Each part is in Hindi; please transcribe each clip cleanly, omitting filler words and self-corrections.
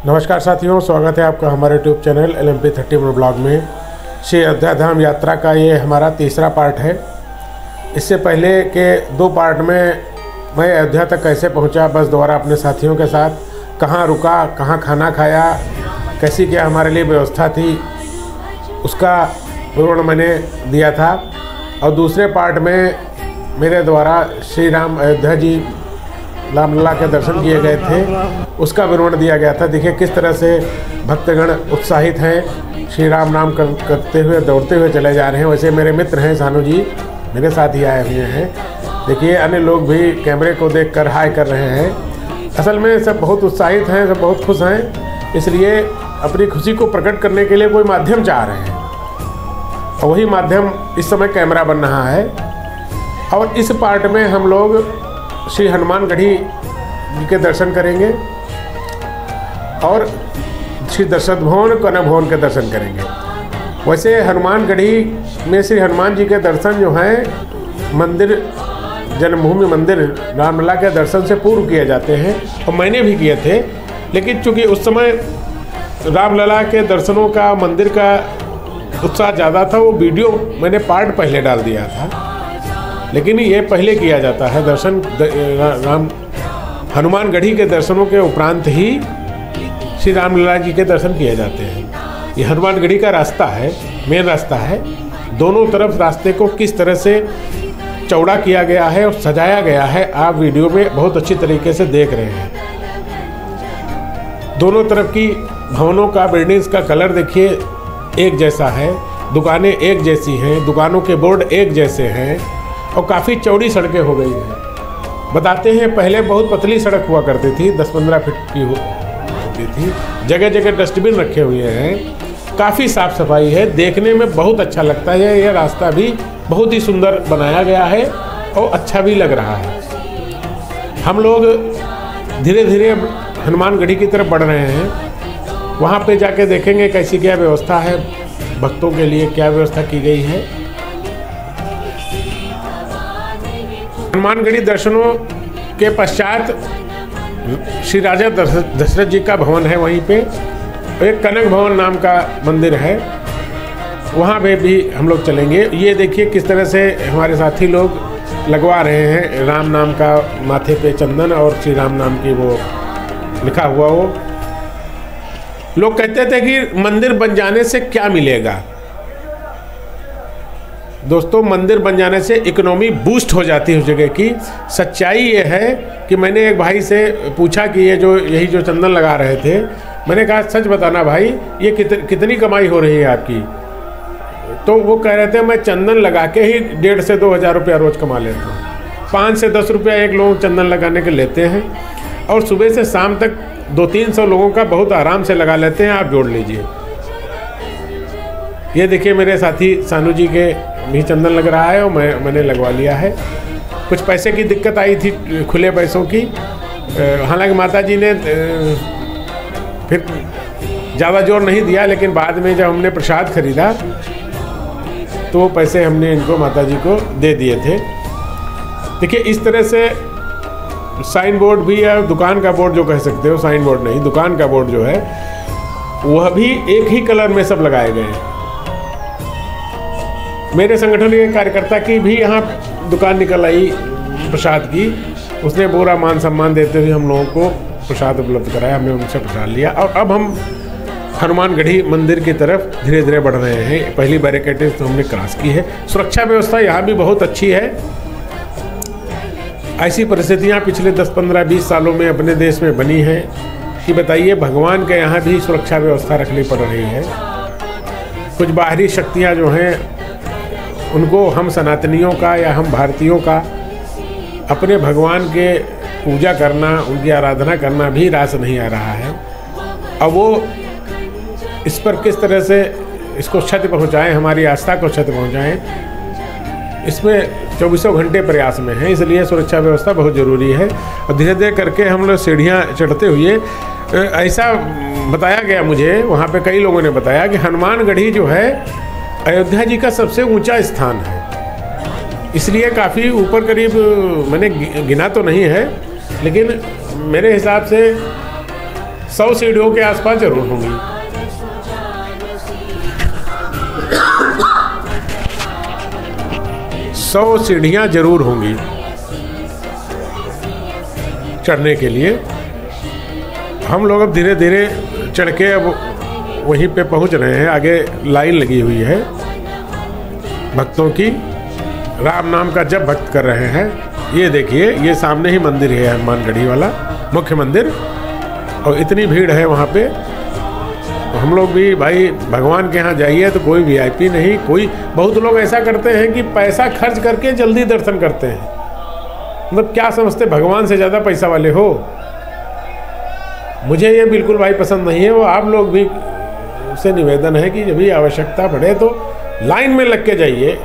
नमस्कार साथियों, स्वागत है आपका हमारे यूट्यूब चैनल LMP30 ब्लॉग में। श्री अयोध्या धाम यात्रा का ये हमारा तीसरा पार्ट है। इससे पहले के 2 पार्ट में मैं अयोध्या तक कैसे पहुंचा बस द्वारा अपने साथियों के साथ, कहां रुका, कहां खाना खाया, कैसी क्या हमारे लिए व्यवस्था थी, उसका विवरण मैंने दिया था। और दूसरे पार्ट में मेरे द्वारा श्री राम अयोध्या जी रामलला के दर्शन किए गए थे, उसका विवरण दिया गया था। देखिए किस तरह से भक्तगण उत्साहित हैं, श्री राम नाम करते हुए दौड़ते हुए चले जा रहे हैं। वैसे मेरे मित्र हैं सानू जी, मेरे साथ ही आए हुए हैं। देखिए अन्य लोग भी कैमरे को देखकर हाय कर रहे हैं। असल में सब बहुत उत्साहित हैं, सब बहुत खुश हैं, इसलिए अपनी खुशी को प्रकट करने के लिए कोई माध्यम चाह रहे हैं, और वही माध्यम इस समय कैमरा बन रहा है। और इस पार्ट में हम लोग श्री हनुमानगढ़ी जी के दर्शन करेंगे और श्री दशरथ भवन, कनक भवन के दर्शन करेंगे। वैसे हनुमानगढ़ी में श्री हनुमान जी के दर्शन जो हैं मंदिर, जन्मभूमि मंदिर रामलला के दर्शन से पूर्व किए जाते हैं, और मैंने भी किए थे। लेकिन चूँकि उस समय रामलला के दर्शनों का, मंदिर का उत्साह ज़्यादा था, वो वीडियो मैंने पार्ट पहले डाल दिया था। लेकिन ये पहले किया जाता है दर्शन, राम हनुमानगढ़ी के दर्शनों के उपरांत ही श्री रामलला जी के दर्शन किए जाते हैं। ये हनुमानगढ़ी का रास्ता है, मेन रास्ता है। दोनों तरफ रास्ते को किस तरह से चौड़ा किया गया है और सजाया गया है, आप वीडियो में बहुत अच्छी तरीके से देख रहे हैं। दोनों तरफ की भवनों का, बिल्डिंग्स का कलर देखिए एक जैसा है, दुकानें एक जैसी हैं, दुकानों के बोर्ड एक जैसे हैं, और काफ़ी चौड़ी सड़कें हो गई हैं। बताते हैं पहले बहुत पतली सड़क हुआ करती थी, 10-15 फीट की होती थी। जगह जगह डस्टबिन रखे हुए हैं, काफ़ी साफ़ सफाई है, देखने में बहुत अच्छा लगता है। यह रास्ता भी बहुत ही सुंदर बनाया गया है और अच्छा भी लग रहा है। हम लोग धीरे धीरे हनुमानगढ़ी की तरफ बढ़ रहे हैं। वहाँ पे जाके देखेंगे कैसी क्या व्यवस्था है, भक्तों के लिए क्या व्यवस्था की गई है। हनुमानगढ़ी दर्शनों के पश्चात श्री राजा दशरथ जी का भवन है, वहीं पे एक कनक भवन नाम का मंदिर है, वहाँ पे भी हम लोग चलेंगे। ये देखिए किस तरह से हमारे साथी लोग लगवा रहे हैं राम नाम का, माथे पे चंदन और श्री राम नाम की वो लिखा हुआ। वो लोग कहते थे कि मंदिर बन जाने से क्या मिलेगा। दोस्तों, मंदिर बन जाने से इकोनॉमी बूस्ट हो जाती है उस जगह की। सच्चाई ये है कि मैंने एक भाई से पूछा कि ये जो यही जो चंदन लगा रहे थे, मैंने कहा सच बताना भाई, ये कितनी कमाई हो रही है आपकी। तो वो कह रहे थे मैं चंदन लगा के ही 1,500 से 2,000 रुपया रोज़ कमा लेता हूँ। 5 से 10 रुपया एक लोग चंदन लगाने के लेते हैं, और सुबह से शाम तक 200-300 लोगों का बहुत आराम से लगा लेते हैं। आप जोड़ लीजिए। ये देखिए मेरे साथी सानू जी के भी चंदन लग रहा है, और मैंने लगवा लिया है। कुछ पैसे की दिक्कत आई थी, खुले पैसों की। हालांकि माता जी ने फिर ज़्यादा जोर नहीं दिया, लेकिन बाद में जब हमने प्रसाद खरीदा तो वो पैसे हमने इनको, माता जी को दे दिए थे। देखिए इस तरह से साइन बोर्ड भी है, दुकान का बोर्ड जो कह सकते हो, साइन बोर्ड नहीं, दुकान का बोर्ड जो है वह भी एक ही कलर में सब लगाए गए हैं। मेरे संगठन के कार्यकर्ता की भी यहाँ दुकान निकल आई प्रसाद की, उसने पूरा मान सम्मान देते हुए हम लोगों को प्रसाद उपलब्ध कराया, हमने उनसे प्रसाद लिया। और अब हम हनुमानगढ़ी मंदिर की तरफ धीरे धीरे बढ़ रहे हैं। पहली बैरिकेड तो हमने क्रॉस की है। सुरक्षा व्यवस्था यहाँ भी बहुत अच्छी है। ऐसी परिस्थितियाँ पिछले 10, 15, 20 सालों में अपने देश में बनी हैं कि बताइए, भगवान के यहाँ भी सुरक्षा व्यवस्था रखनी पड़ रही है। कुछ बाहरी शक्तियाँ जो हैं उनको हम सनातनियों का या हम भारतीयों का अपने भगवान के पूजा करना, उनकी आराधना करना भी रास नहीं आ रहा है। अब वो इस पर किस तरह से इसको क्षति पहुंचाएं, हमारी आस्था को क्षति पहुंचाएं, इसमें 24 घंटे प्रयास में है। इसलिए सुरक्षा व्यवस्था बहुत ज़रूरी है। और धीरे धीरे करके हम लोग सीढ़ियाँ चढ़ते हुए, ऐसा बताया गया मुझे, वहाँ पे कई लोगों ने बताया कि हनुमानगढ़ी जो है अयोध्या जी का सबसे ऊंचा स्थान है, इसलिए काफ़ी ऊपर करीब, मैंने गिना तो नहीं है, लेकिन मेरे हिसाब से 100 सीढ़ियों के आसपास जरूर होंगी। सौ सीढ़ियाँ जरूर होंगी चढ़ने के लिए। हम लोग अब धीरे धीरे चढ़ के अब वहीं पे पहुंच रहे हैं। आगे लाइन लगी हुई है भक्तों की, राम नाम का जप भक्त कर रहे हैं। ये देखिए, ये सामने ही मंदिर है हनुमानगढ़ी वाला मुख्य मंदिर, और इतनी भीड़ है वहाँ पे। हम लोग भी भाई भगवान के यहाँ जाइए तो कोई वीआईपी नहीं, कोई बहुत लोग ऐसा करते हैं कि पैसा खर्च करके जल्दी दर्शन करते हैं। मतलब क्या समझते भगवान से ज़्यादा पैसा वाले हो? मुझे ये बिल्कुल भाई पसंद नहीं है। वो आप लोग भी से निवेदन है कि जब भी आवश्यकता पड़े तो लाइन में लग के जाइए।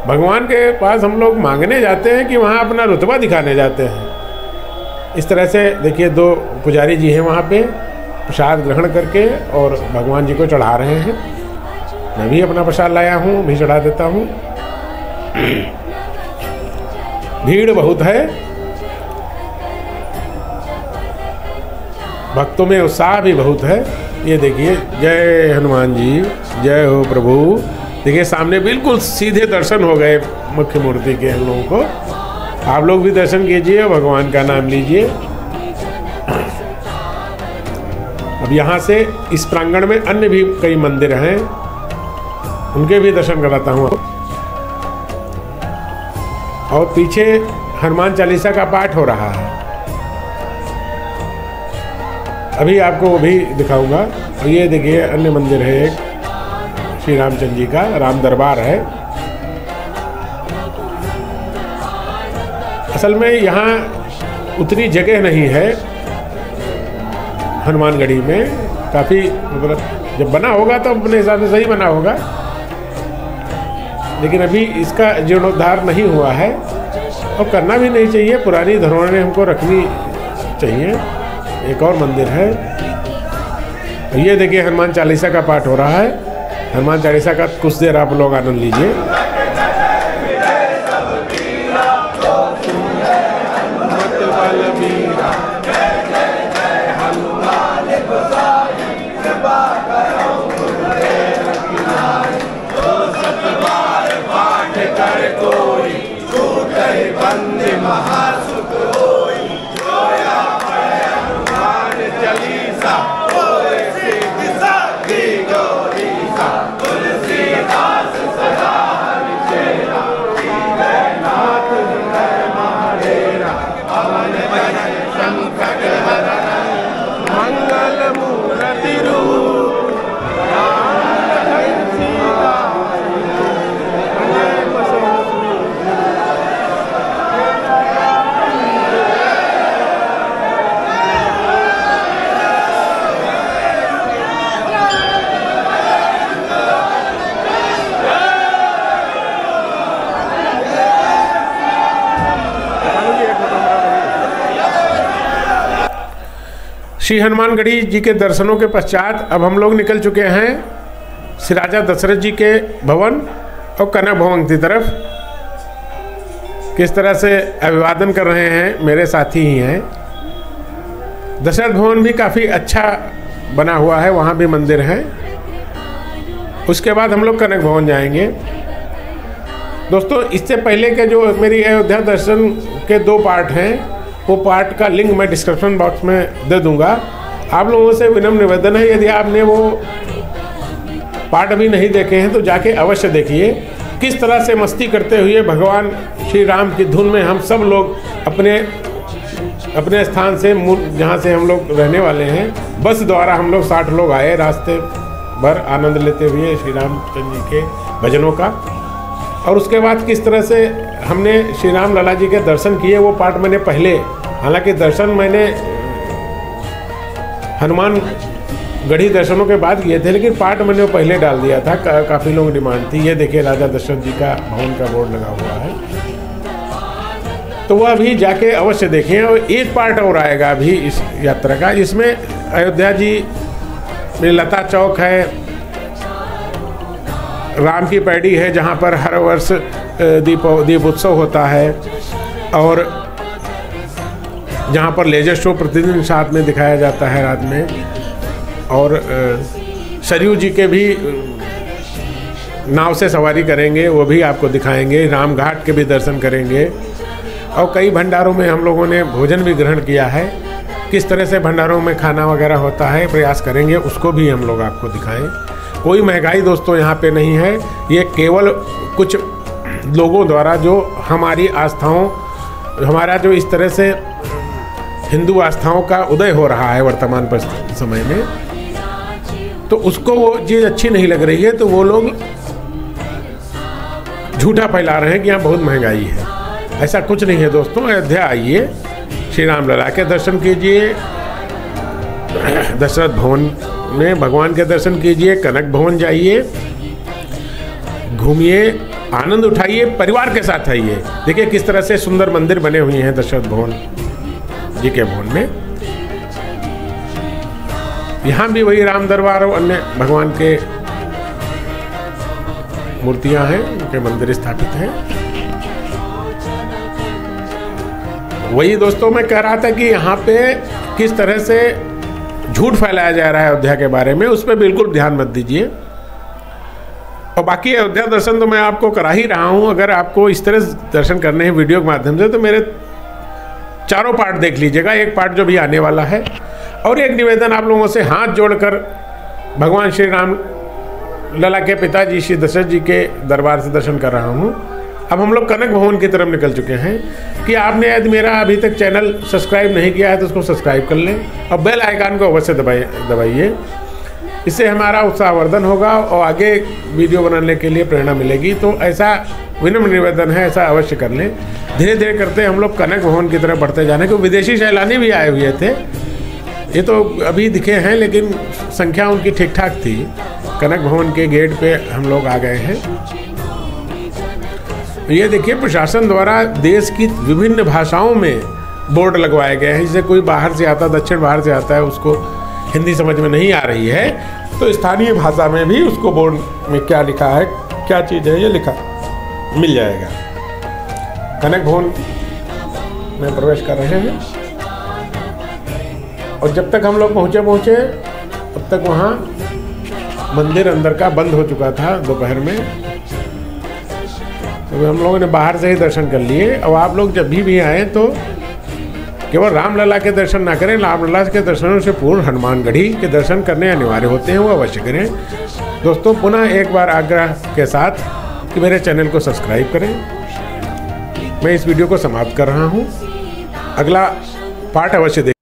भगवान के पास हम लोग मांगने जाते हैं कि वहाँ अपना रुतबा दिखाने जाते हैं। इस तरह से देखिए 2 पुजारी जी हैं वहाँ पे, प्रसाद ग्रहण करके और भगवान जी को चढ़ा रहे हैं। मैं भी अपना प्रसाद लाया हूँ, भी चढ़ा देता हूँ। भीड़ बहुत है, भक्तों में उत्साह भी बहुत है। ये देखिए, जय हनुमान जी, जय हो प्रभु। देखिए सामने बिल्कुल सीधे दर्शन हो गए मुख्य मूर्ति के हम लोगों को। आप लोग भी दर्शन कीजिए, भगवान का नाम लीजिए। अब यहाँ से इस प्रांगण में अन्य भी कई मंदिर हैं, उनके भी दर्शन कराता हूँ। और पीछे हनुमान चालीसा का पाठ हो रहा है, अभी आपको वो भी दिखाऊंगा। और ये देखिए अन्य मंदिर है, एक श्री रामचंद्र जी का राम दरबार है। असल में यहाँ उतनी जगह नहीं है हनुमानगढ़ी में, काफ़ी मतलब जब बना होगा तो अपने हिसाब से सही बना होगा, लेकिन अभी इसका जीर्णोद्धार नहीं हुआ है और करना भी नहीं चाहिए। पुरानी धरोहरें हमको रखनी चाहिए। एक और मंदिर है, ये देखिए हनुमान चालीसा का पाठ हो रहा है। हनुमान चालीसा का कुछ देर आप लोग आनंद लीजिए। श्री हनुमानगढ़ी जी के दर्शनों के पश्चात अब हम लोग निकल चुके हैं श्री राजा दशरथ जी के भवन और कनक भवन की तरफ। किस तरह से अभिवादन कर रहे हैं मेरे साथी ही हैं। दशरथ भवन भी काफ़ी अच्छा बना हुआ है, वहाँ भी मंदिर है। उसके बाद हम लोग कनक भवन जाएंगे। दोस्तों, इससे पहले के जो मेरी अयोध्या दर्शन के 2 पार्ट हैं, वो पार्ट का लिंक मैं डिस्क्रिप्शन बॉक्स में दे दूंगा। आप लोगों से विनम्र निवेदन है, यदि आपने वो पार्ट अभी नहीं देखे हैं तो जाके अवश्य देखिए। किस तरह से मस्ती करते हुए भगवान श्री राम की धुन में हम सब लोग अपने अपने स्थान से, जहाँ से हम लोग रहने वाले हैं, बस द्वारा हम लोग 60 लोग आए, रास्ते भर आनंद लेते हुए श्री रामचंद्र जी के भजनों का। और उसके बाद किस तरह से हमने श्री राम लला जी के दर्शन किए, वो पार्ट मैंने पहले, हालांकि दर्शन मैंने हनुमान गढ़ी दर्शनों के बाद किए थे, लेकिन पार्ट मैंने वो पहले डाल दिया था। काफ़ी लोगों की डिमांड थी। ये देखिए राजा दशरथ जी का भवन का बोर्ड लगा हुआ है, तो वह अभी जाके अवश्य देखें। और एक पार्ट और आएगा अभी इस यात्रा का, जिसमें अयोध्या जी में लता चौक है, राम की पैड़ी है जहाँ पर हर वर्ष दीप उत्सव होता है, और जहाँ पर लेजर शो प्रतिदिन साथ में दिखाया जाता है रात में, और सरयू जी के भी नाव से सवारी करेंगे, वो भी आपको दिखाएंगे। राम घाट के भी दर्शन करेंगे, और कई भंडारों में हम लोगों ने भोजन भी ग्रहण किया है। किस तरह से भंडारों में खाना वगैरह होता है, प्रयास करेंगे, उसको भी हम लोग आपको दिखाएं। कोई महंगाई दोस्तों यहाँ पे नहीं है, ये केवल कुछ लोगों द्वारा जो हमारी आस्थाओं, हमारा जो इस तरह से हिंदू आस्थाओं का उदय हो रहा है वर्तमान समय में, तो उसको वो चीज़ अच्छी नहीं लग रही है, तो वो लोग झूठा फैला रहे हैं कि यहाँ बहुत महंगाई है। ऐसा कुछ नहीं है दोस्तों। अयोध्या आइए, श्री राम लला के दर्शन कीजिए, दशरथ भवन में भगवान के दर्शन कीजिए, कनक भवन जाइए, घूमिए, आनंद उठाइए, परिवार के साथ आइए। देखिए किस तरह से सुंदर मंदिर बने हुए हैं दशरथ भवन जी के भवन में। यहाँ भी वही राम दरबार और अन्य भगवान के मूर्तियां हैं, उनके मंदिर स्थापित हैं। वही दोस्तों मैं कह रहा था कि यहाँ पे किस तरह से झूठ फैलाया जा रहा है अयोध्या के बारे में, उस पर बिल्कुल ध्यान मत दीजिए। और बाकी अयोध्या दर्शन तो मैं आपको करा ही रहा हूँ। अगर आपको इस तरह दर्शन करने हैं वीडियो के माध्यम से, तो मेरे चारों पार्ट देख लीजिएगा, एक पार्ट जो भी आने वाला है। और एक निवेदन आप लोगों से हाथ जोड़कर भगवान श्री राम लला के पिताजी श्री दशरथ जी के दरबार से दर्शन कर रहा हूँ। अब हम लोग कनक भवन की तरफ निकल चुके हैं कि आपने यदि मेरा अभी तक चैनल सब्सक्राइब नहीं किया है तो उसको सब्सक्राइब कर लें, और बेल आइकन को अवश्य दबाइए। इससे हमारा उत्साहवर्धन होगा और आगे वीडियो बनाने के लिए प्रेरणा मिलेगी। तो ऐसा विनम्र निवेदन है, ऐसा अवश्य कर लें। धीरे धीरे करते हम लोग कनक भवन की तरफ बढ़ते जाने को। विदेशी सैलानी भी आए हुए थे, ये तो अभी दिखे हैं, लेकिन संख्या उनकी ठीक ठाक थी। कनक भवन के गेट पे हम लोग आ गए हैं। ये देखिए प्रशासन द्वारा देश की विभिन्न भाषाओं में बोर्ड लगवाए गए हैं। जैसे कोई बाहर से आता, दक्षिण बाहर से आता है, उसको हिंदी समझ में नहीं आ रही है, तो स्थानीय भाषा में भी उसको बोर्ड में क्या लिखा है, क्या चीज़ है, ये लिखा मिल जाएगा। कनक भवन में प्रवेश कर रहे हैं, और जब तक हम लोग पहुँचे तब तक वहाँ मंदिर अंदर का बंद हो चुका था दोपहर में। तो हम लोगों ने बाहर से ही दर्शन कर लिए। और आप लोग जब भी आएँ तो केवल रामलला के दर्शन ना करें, रामलला के दर्शनों से पूर्ण हनुमानगढ़ी के दर्शन करने अनिवार्य होते हैं, वो अवश्य करें। दोस्तों पुनः एक बार आग्रह के साथ कि मेरे चैनल को सब्सक्राइब करें। मैं इस वीडियो को समाप्त कर रहा हूँ, अगला पार्ट अवश्य देखें।